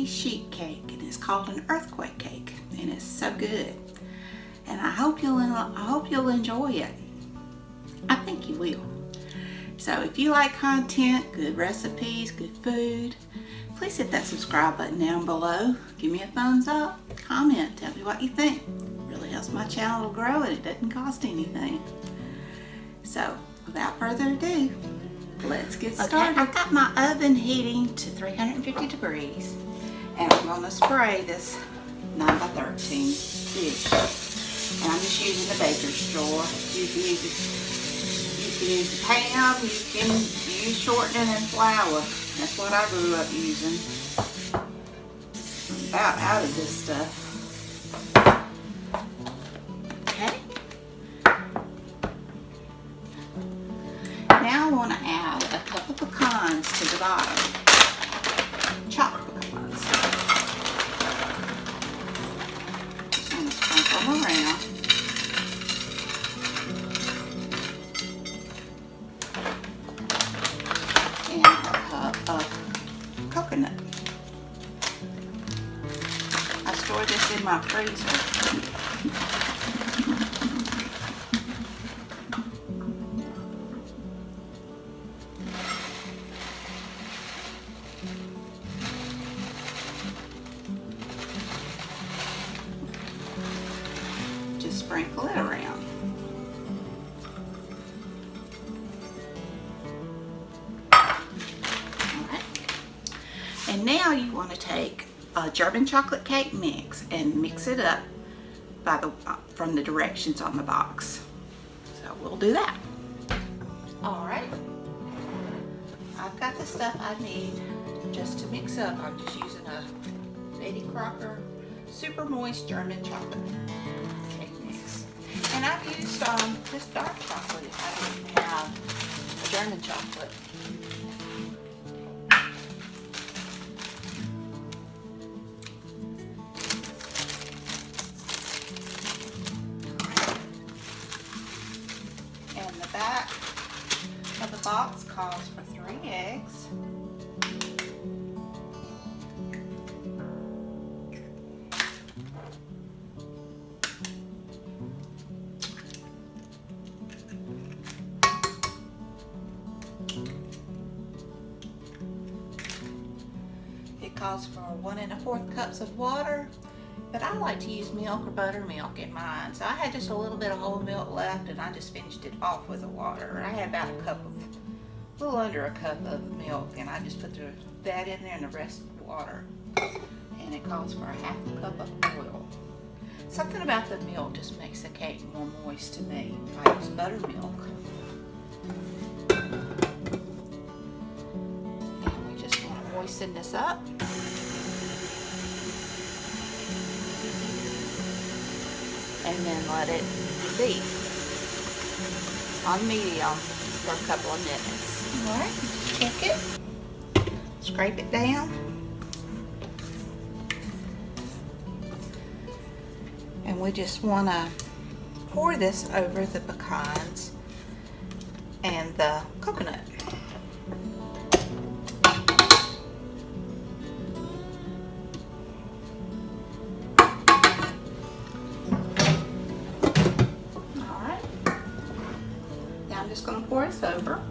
sheet cake, and it's called an earthquake cake, and it's so good. And I hope you'll enjoy it. I think you will. So if you like content, good recipes, good food, please hit that subscribe button down below. Give me a thumbs up, comment, tell me what you think. It really helps my channel to grow, and it doesn't cost anything. So without further ado, let's get started. I've got my oven heating to 350 degrees, and I'm going to spray this 9x13 dish. And I'm just using the baker's straw. You can use Pam, you can use shortening and flour. That's what I grew up using. I'm about out of this stuff. Okay. Now I want to add a couple pecans to the bottom. Chopped pecans. Just want to sprinkle them around. And a cup of coconut. I store this in my freezer. Just sprinkle it around. And now you want to take a German chocolate cake mix and mix it up from the directions on the box. So we'll do that. All right. I've got the stuff I need just to mix up. I'm just using a Betty Crocker super moist German chocolate cake mix. And I've used just dark chocolate if I didn't have a German chocolate. The back of the box calls for 3 eggs. It calls for 1 1/4 cups of water. But I like to use milk or buttermilk in mine. So I had just a little bit of whole milk left, and I just finished it off with the water. I had about a little under a cup of milk, and I just put that in there and the rest of the water. And it calls for 1/2 cup of oil. Something about the milk just makes the cake more moist to me. I use buttermilk. And we just want to moisten this up. And then let it be on medium for a couple of minutes. All right, just check it, scrape it down, and we just want to pour this over the pecans and the coconut. I'm just going to pour this over.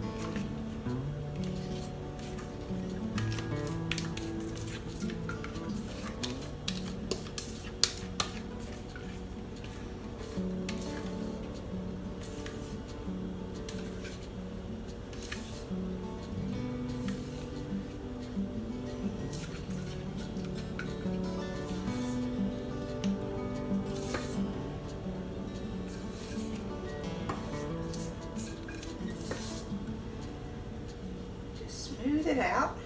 Smooth it out.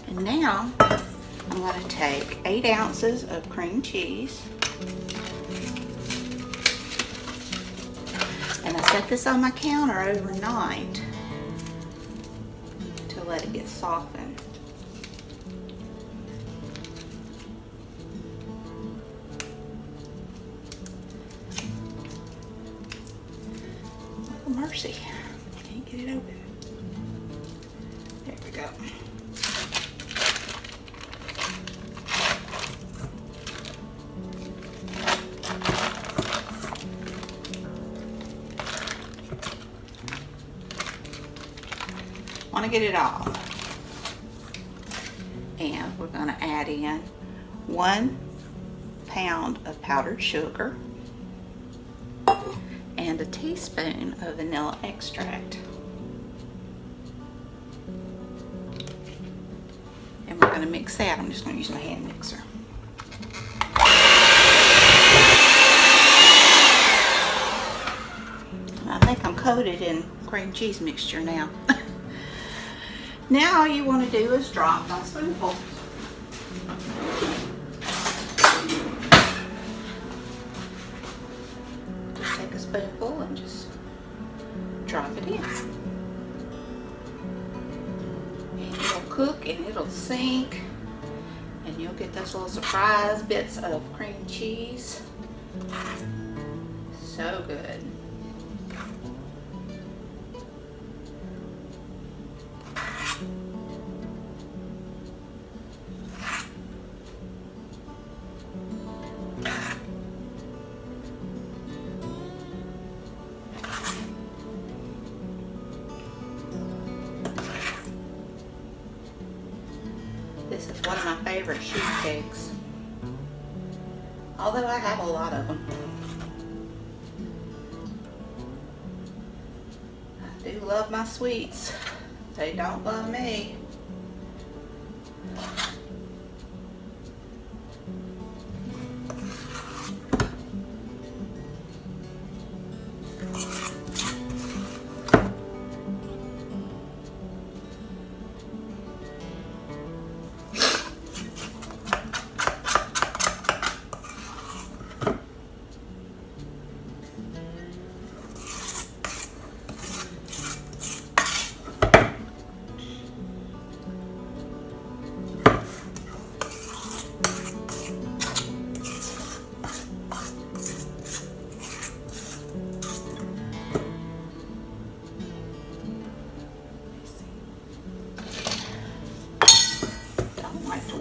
And now I'm going to take 8 ounces of cream cheese, and I set this on my counter overnight to let it get softened. Mercy. get it open. There we go. Want to get it all. And we're going to add in 1 pound of powdered sugar and a teaspoon of vanilla extract. And we're going to mix that. I'm just going to use my hand mixer. I think I'm coated in cream cheese mixture now. Now all you want to do is drop my spoonful. Just take a spoonful and just drop it in. And it'll cook and it'll sink. And you'll get those little surprise bits of cream cheese. So good. This is one of my favorite sheet cakes, although I have a lot of them. I do love my sweets. They don't love me.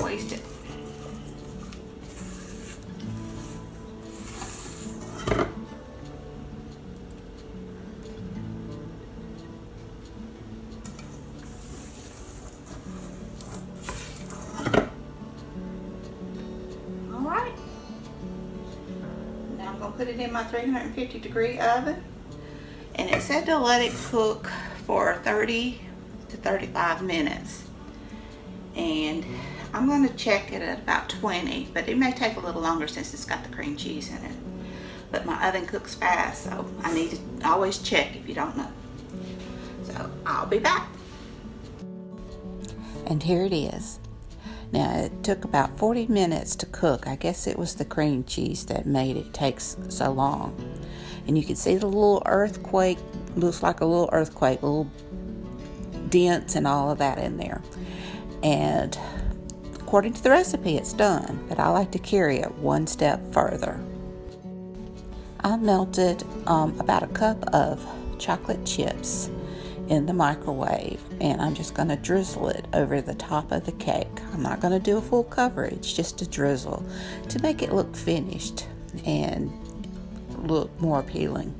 Waste it. All right. Now I'm going to put it in my 350-degree oven, and it said to let it cook for 30 to 35 minutes. And I'm going to check it at about 20, but it may take a little longer since it's got the cream cheese in it. But my oven cooks fast, so I need to always check if you don't know. So I'll be back. And here it is. Now it took about 40 minutes to cook. I guess it was the cream cheese that made it take so long. And you can see the little earthquake, looks like a little earthquake, little dents and all of that in there. And according to the recipe, it's done, but I like to carry it one step further. I melted about a cup of chocolate chips in the microwave, and I'm just going to drizzle it over the top of the cake. I'm not going to do a full coverage, just a drizzle to make it look finished and look more appealing.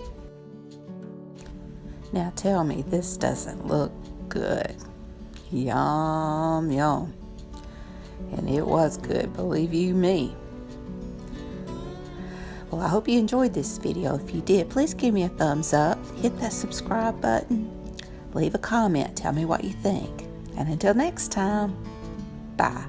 Now tell me this doesn't look good. Yum, yum. And it was good, believe you me. Well, I hope you enjoyed this video. If you did, please give me a thumbs up, hit that subscribe button, leave a comment, tell me what you think. And until next time, bye.